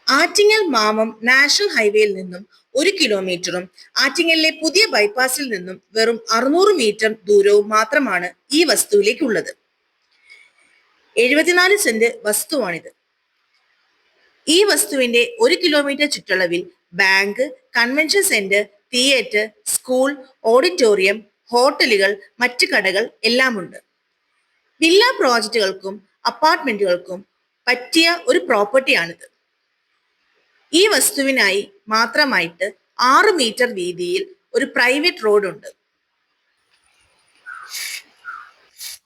ആറ്റിങ്ങൽ മാമം national ഹൈവേയിൽ നിന്നും 1 കിലോമീറ്ററും ആറ്റിങ്ങലിലെ പുതിയ ബൈപ്പാസിൽ നിന്നും വെറും 600 മീറ്റർ ദൂരവും മാത്രമാണ് ഈ വസ്തുവിലേക്കുള്ളത്. 74 സെന്റ് വസ്തുവാണിത്. ഈ വസ്തുവിന്റെ 1 കിലോമീറ്റർ ചുറ്റളവിൽ bank, convention centre, theatre, school, auditorium, ഹോട്ടലുകൾ, മറ്റ് കടകൾ എല്ലാമുണ്ട്. വില്ല പ്രോജക്റ്റുകൾക്കും അപ്പാർട്ട്മെന്റുകൾക്കും പറ്റിയ ഒരു പ്രോപ്പർട്ടിയാണിത്. ഈ വസ്തുവിനായി മാത്രമായിട്ട് 6 മീറ്റർ വീതിയിൽ ഒരു പ്രൈവറ്റ് റോഡ് ഉണ്ട്.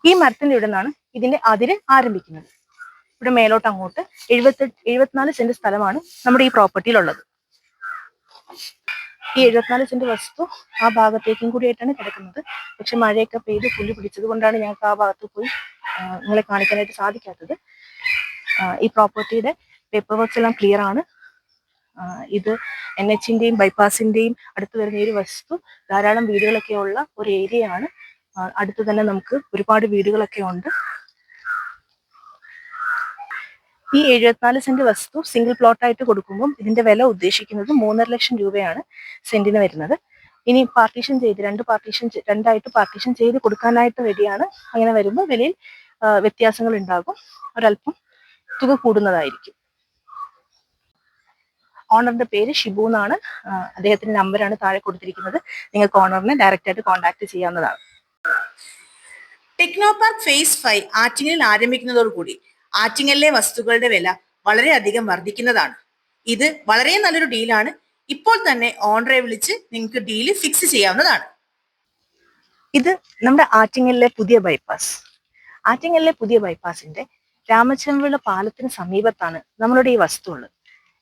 ഈ മരത്തിന്റെ ഇവിടെ നിന്നാണ് ഇതിന്റെ അതിര് ആരംഭിക്കുന്നത്. ഇവിടെ മേലോട്ട് അങ്ങോട്ട് 74 സെന്റ് സ്ഥലമാണ് നമ്മുടെ ഈ പ്രോപ്പർട്ടിയിലുള്ളത്. ഈ 74 സെന്റ് വസ്തു ആ ഭാഗത്തേക്കും കൂടിയായിട്ടാണ് കിടക്കുന്നത്. പക്ഷെ മഴയൊക്കെ പെയ്ത് പുല്ല് പിടിച്ചത് കൊണ്ടാണ് ഞങ്ങൾക്ക് ആ ഭാഗത്ത് പോയി നിങ്ങളെ കാണിക്കാനായിട്ട് സാധിക്കാത്തത്. ഈ പ്രോപ്പർട്ടിയുടെ പേപ്പർ വർക്ക്സ് എല്ലാം ക്ലിയർ ആണ്. ഇത് NH-ന്റെയും ബൈപ്പാസിന്റെയും അടുത്ത് വരുന്ന ഒരു വസ്തു. ധാരാളം വീടുകളൊക്കെ ഉള്ള ഒരു ഏരിയ ആണ്. അടുത്ത് തന്നെ നമുക്ക് ഒരുപാട് വീടുകളൊക്കെ ഉണ്ട്. ഈ 74 സെന്റ് വസ്തു സിംഗിൾ പ്ലോട്ട് ആയിട്ട് കൊടുക്കുമ്പോൾ ഇതിന്റെ വില ഉദ്ദേശിക്കുന്നത് 3.5 ലക്ഷം രൂപയാണ് സെന്റിന് വരുന്നത്. ഇനി പാർട്ടീഷൻ ചെയ്ത് രണ്ടായിട്ട് പാർട്ടീഷൻ ചെയ്ത് കൊടുക്കാനായിട്ട് റെഡിയാണ്. അങ്ങനെ വരുമ്പോൾ വിലയിൽ വ്യത്യാസങ്ങൾ ഉണ്ടാകും. ഒരല്പം തുക കൂടുന്നതായിരിക്കും. ഓണറിന്റെ പേര് ഷിബു എന്നാണ്. അദ്ദേഹത്തിന്റെ നമ്പറാണ് താഴെ കൊടുത്തിരിക്കുന്നത്. നിങ്ങൾക്ക് ഓണറിനെ ഡയറക്റ്റ് ആയിട്ട് കോൺടാക്ട് ചെയ്യാവുന്നതാണ്. ടെക്നോ പാർക്ക് ഫേസ് 5 ആറ്റിങ്ങലിൽ ആരംഭിക്കുന്നതോടുകൂടി ആറ്റിങ്ങലിലെ വസ്തുക്കളുടെ വില വളരെയധികം വർദ്ധിക്കുന്നതാണ്. ഇത് വളരെ നല്ലൊരു ഡീലാണ്. ഇപ്പോൾ തന്നെ ഓണറെ വിളിച്ച് നിങ്ങൾക്ക് ഡീല് ഫിക്സ് ചെയ്യാവുന്നതാണ്. ഇത് നമ്മുടെ ആറ്റിങ്ങലിലെ പുതിയ ബൈപ്പാസ്. ആറ്റിങ്ങലിലെ പുതിയ ബൈപ്പാസിന്റെ രാമച്ചമ്പിള പാലത്തിന് സമീപത്താണ് നമ്മളുടെ ഈ വസ്തു ഉള്ളത്.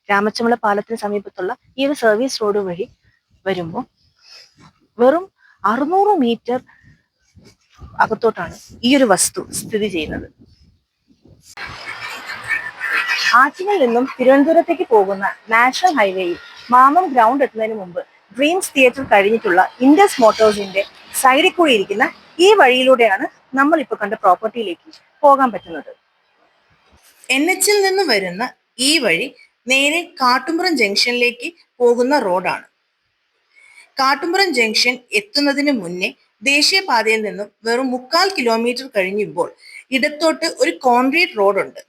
രാമച്ചമ്പിള പാലത്തിന് സമീപത്തുള്ള ഈ ഒരു സർവീസ് റോഡ് വഴി വരുമ്പോൾ വെറും 600 മീറ്റർ അകത്തോട്ടാണ് ഈ ഒരു വസ്തു സ്ഥിതി ചെയ്യുന്നത്. ആറ്റിങ്ങൽ നിന്നും തിരുവനന്തപുരത്തേക്ക് പോകുന്ന നാഷണൽ ഹൈവേയിൽ മാമം ഗ്രൗണ്ട് എത്തുന്നതിന് മുമ്പ് ഡ്രീംസ് തിയേറ്റർ കഴിഞ്ഞിട്ടുള്ള ഇൻഡസ് മോട്ടോഴ്സിന്റെ സൈഡിൽ കൂടി ഇരിക്കുന്ന ഈ വഴിയിലൂടെയാണ് നമ്മൾ ഇപ്പോൾ കണ്ട പ്രോപ്പർട്ടിയിലേക്ക് പോകാൻ പറ്റുന്നത്. NH-ൽ നിന്ന് വരുന്ന ഈ വഴി നേരെ കാട്ടുംപുറം ജംഗ്ഷനിലേക്ക് പോകുന്ന റോഡാണ്. കാട്ടുംപുറം ജംഗ്ഷൻ എത്തുന്നതിന് മുന്നേ ദേശീയപാതയിൽ നിന്നും വെറും 3/4 കിലോമീറ്റർ കഴിഞ്ഞപ്പോൾ ഇടത്തോട്ട് ഒരു കോൺക്രീറ്റ് റോഡുണ്ട്.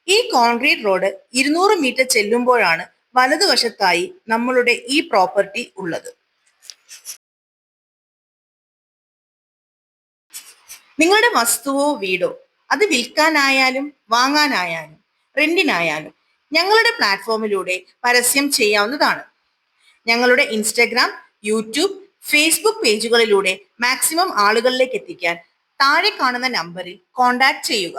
ഈ കോൺക്രീറ്റ് റോഡ് 200 മീറ്റർ ചെല്ലുമ്പോഴാണ് വലതുവശത്തായി നമ്മളുടെ ഈ പ്രോപ്പർട്ടി ഉള്ളത്. നിങ്ങളുടെ വസ്തുവോ വീടോ അത് വിൽക്കാനായാലും വാങ്ങാനായാലും റെന്റിനായാലും ഞങ്ങളുടെ പ്ലാറ്റ്ഫോമിലൂടെ പരസ്യം ചെയ്യാവുന്നതാണ്. ഞങ്ങളുടെ ഇൻസ്റ്റഗ്രാം, യൂട്യൂബ്, ഫേസ്ബുക്ക് പേജുകളിലൂടെ മാക്സിമം ആളുകളിലേക്ക് എത്തിക്കാൻ താഴെ കാണുന്ന നമ്പറിൽ കോൺടാക്ട് ചെയ്യുക.